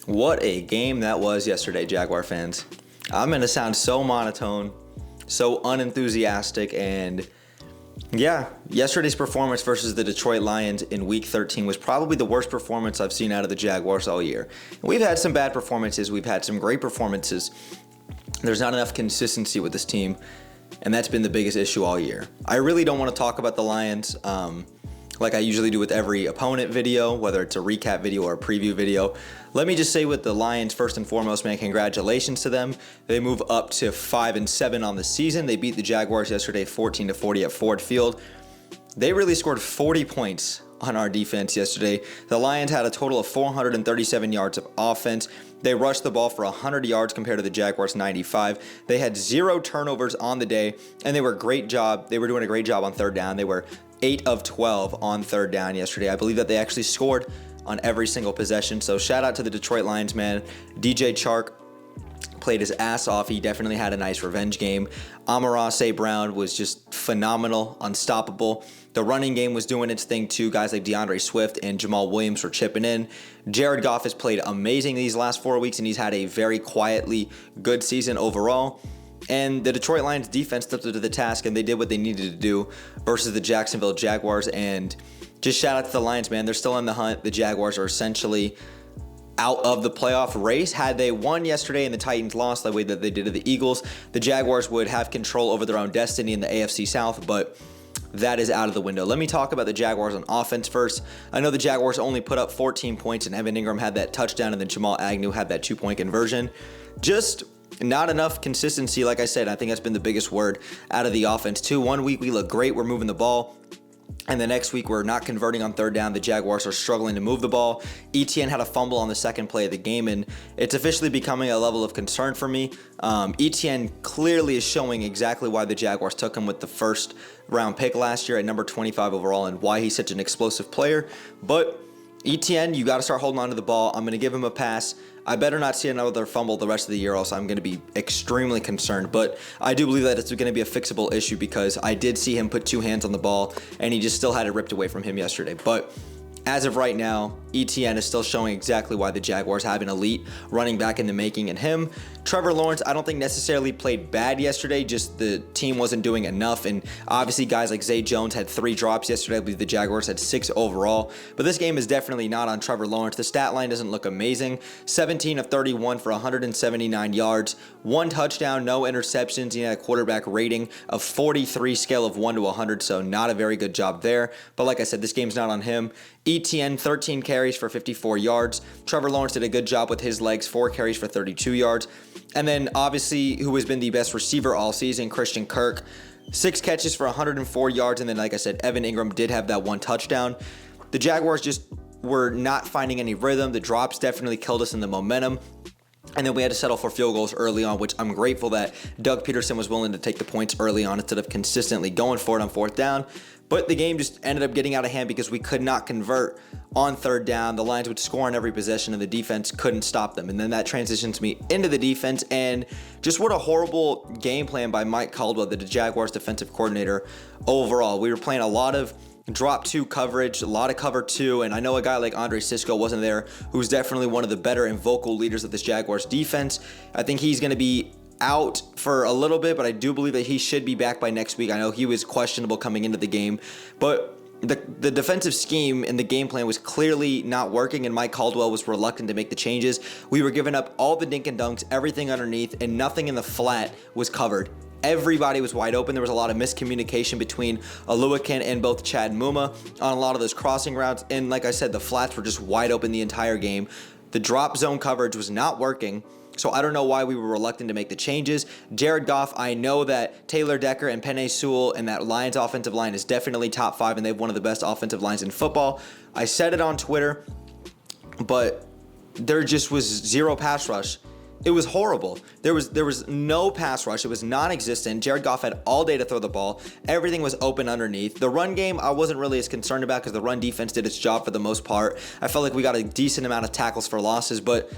What a game that was yesterday, Jaguar fans. I'm going to sound so monotone, so unenthusiastic, and yeah, yesterday's performance versus the Detroit Lions in Week 13 was probably the worst performance I've seen out of the Jaguars all year. We've had some bad performances, we've had some great performances. There's not enough consistency with this team, and that's been the biggest issue all year. I really don't want to talk about the Lions like I usually do with every opponent video, whether it's a recap video or a preview video. Let me just say with the Lions, first and foremost, man, congratulations to them. They move up to 5-7 on the season. They beat the Jaguars yesterday 14-40 at Ford Field. They really scored 40 points on our defense yesterday. The Lions had a total of 437 yards of offense. They rushed the ball for 100 yards compared to the Jaguars' 95. They had 0 turnovers on the day, and they were doing a great job on third down. They were 8 of 12 on third down yesterday. I believe that they actually scored on every single possession. So shout out to the Detroit Lions, man. DJ Chark played his ass off. He definitely had a nice revenge game. Amon-Ra St. Brown was just phenomenal, unstoppable. The running game was doing its thing too. Guys like DeAndre Swift and Jamal Williams were chipping in. Jared Goff has played amazing these last 4 weeks, and he's had a very quietly good season overall. And the Detroit Lions defense stepped up to the task, and they did what they needed to do versus the Jacksonville Jaguars. And just shout out to the Lions, man. They're still in the hunt. The Jaguars are essentially out of the playoff race. Had they won yesterday and the Titans lost the way that they did to the Eagles, the Jaguars would have control over their own destiny in the AFC South, but that is out of the window. Let me talk about the Jaguars on offense first. I know the Jaguars only put up 14 points, and Evan Ingram had that touchdown, and then Jamal Agnew had that 2-point conversion. Just not enough consistency, like I said. I think that's been the biggest word out of the offense too. 1 week we look great, we're moving the ball, and the next week we're not converting on third down. The Jaguars are struggling to move the ball. Etienne had a fumble on the second play of the game, and it's officially becoming a level of concern for me. Etienne clearly is showing exactly why the Jaguars took him with the first round pick last year at number 25 overall, and why he's such an explosive player. But Etienne, you got to start holding on to the ball. I'm going to give him a pass. I better not see another fumble the rest of the year, else I'm going to be extremely concerned. But I do believe that it's going to be a fixable issue, because I did see him put 2 hands on the ball, and he just still had it ripped away from him yesterday. But as of right now, Etienne is still showing exactly why the Jaguars have an elite running back in the making in him. Trevor Lawrence, I don't think necessarily played bad yesterday, just the team wasn't doing enough. And obviously guys like Zay Jones had 3 drops yesterday. I believe the Jaguars had 6 overall. But this game is definitely not on Trevor Lawrence. The stat line doesn't look amazing. 17 of 31 for 179 yards, 1 touchdown, no interceptions. He had a quarterback rating of 43, scale of 1 to 100, so not a very good job there. But like I said, this game's not on him. Etienne, 13 carries for 54 yards. Trevor Lawrence did a good job with his legs, 4 carries for 32 yards. And then obviously, who has been the best receiver all season, Christian Kirk, 6 catches for 104 yards. And then, like I said, Evan Ingram did have that 1 touchdown. The Jaguars just were not finding any rhythm. The drops definitely killed us in the momentum. And then we had to settle for field goals early on, which I'm grateful that Doug Peterson was willing to take the points early on instead of consistently going for it on fourth down. But the game just ended up getting out of hand because we could not convert on third down. The Lions would score on every possession, and the defense couldn't stop them. And then that transitions me into the defense, and just what a horrible game plan by Mike Caldwell, the Jaguars defensive coordinator, overall. We were playing a lot of drop 2 coverage, a lot of cover 2, and I know a guy like Andre Sisco wasn't there, who's definitely one of the better and vocal leaders of this Jaguars defense. I think he's going to be out for a little bit, but I do believe that he should be back by next week. I know he was questionable coming into the game, but the defensive scheme and the game plan was clearly not working, and Mike Caldwell was reluctant to make the changes. We were giving up all the dink and dunks, everything underneath, and nothing in the flat was covered. Everybody was wide open. There was a lot of miscommunication between Aluakin and both Chad and Muma on a lot of those crossing routes. And like I said, the flats were just wide open the entire game. The drop zone coverage was not working. So I don't know why we were reluctant to make the changes. Jared Goff, I know that Taylor Decker and Penei Sewell and that Lions offensive line is definitely top 5, and they have one of the best offensive lines in football. I said it on Twitter, but there just was 0 pass rush. It was horrible. There was no pass rush. It was non-existent. Jared Goff had all day to throw the ball. Everything was open underneath. The run game, I wasn't really as concerned about because the run defense did its job for the most part. I felt like we got a decent amount of tackles for losses, but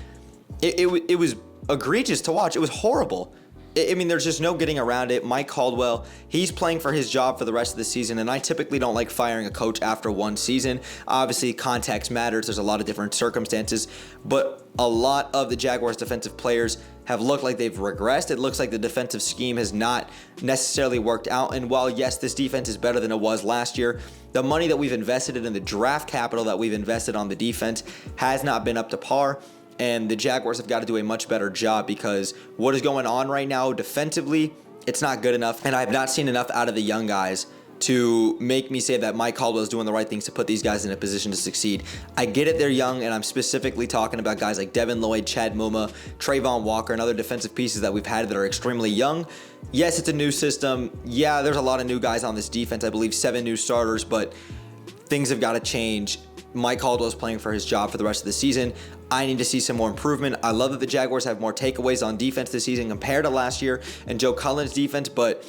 it was egregious to watch. It was horrible. I mean, there's just no getting around it. Mike Caldwell, he's playing for his job for the rest of the season, and I typically don't like firing a coach after one season. Obviously, context matters. There's a lot of different circumstances, but a lot of the Jaguars' defensive players have looked like they've regressed. It looks like the defensive scheme has not necessarily worked out, and while, yes, this defense is better than it was last year, the money that we've invested in the draft capital that we've invested on the defense has not been up to par. And the Jaguars have got to do a much better job because what is going on right now defensively, it's not good enough. And I have not seen enough out of the young guys to make me say that Mike Caldwell is doing the right things to put these guys in a position to succeed. I get it, they're young, and I'm specifically talking about guys like Devin Lloyd, Chad Muma, Trayvon Walker, and other defensive pieces that we've had that are extremely young. Yes, it's a new system. Yeah, there's a lot of new guys on this defense. I believe 7 new starters, but things have got to change. Mike Caldwell is playing for his job for the rest of the season. I need to see some more improvement. I love that the Jaguars have more takeaways on defense this season compared to last year and Joe Cullen's defense, but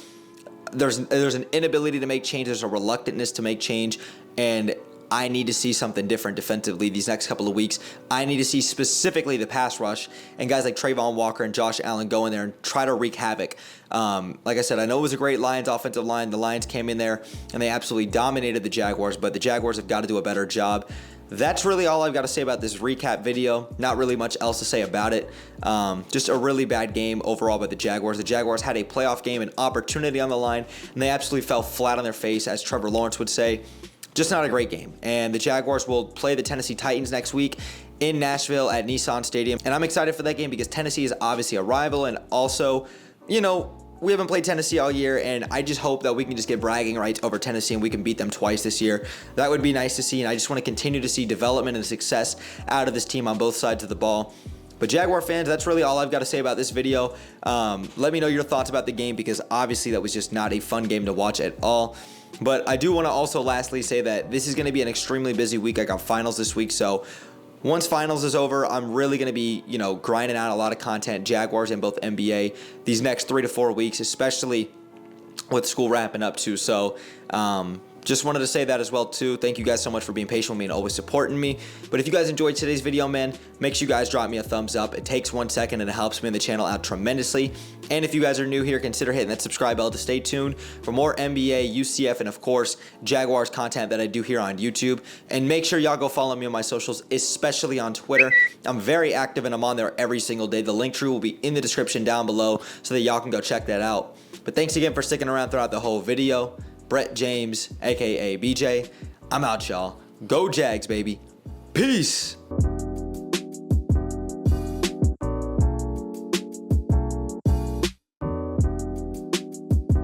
there's an inability to make change. There's a reluctantness to make change, and I need to see something different defensively these next couple of weeks. I need to see specifically the pass rush and guys like Trayvon Walker and Josh Allen go in there and try to wreak havoc. Like I said, I know it was a great Lions offensive line. The Lions came in there and they absolutely dominated the Jaguars, but the Jaguars have got to do a better job. That's really all I've got to say about this recap video. Not really much else to say about it. Just a really bad game overall by the Jaguars. The Jaguars had a playoff game, an opportunity on the line, and they absolutely fell flat on their face, as Trevor Lawrence would say. Just not a great game. And the Jaguars will play the Tennessee Titans next week in Nashville at Nissan Stadium. And I'm excited for that game because Tennessee is obviously a rival, and also, you know, we haven't played Tennessee all year, and I just hope that we can just get bragging rights over Tennessee and we can beat them twice this year. That would be nice to see, and I just want to continue to see development and success out of this team on both sides of the ball. But Jaguar fans, that's really all I've got to say about this video. Let me know your thoughts about the game because obviously that was just not a fun game to watch at all. But I do want to also lastly say that this is going to be an extremely busy week. I got finals this week, so once finals is over, I'm really going to be, grinding out a lot of content, Jaguars and both NBA, these next 3 to 4 weeks, especially with school wrapping up too. So just wanted to say that as well too. Thank you guys so much for being patient with me and always supporting me. But if you guys enjoyed today's video, man, make sure you guys drop me a thumbs up. It takes 1 second and it helps me and the channel out tremendously. And if you guys are new here, consider hitting that subscribe bell to stay tuned for more NBA, UCF, and of course, Jaguars content that I do here on YouTube. And make sure y'all go follow me on my socials, especially on Twitter. I'm very active and I'm on there every single day. The link tree will be in the description down below so that y'all can go check that out. But thanks again for sticking around throughout the whole video. Brett James, aka BJ. I'm out, y'all. Go Jags, baby. Peace.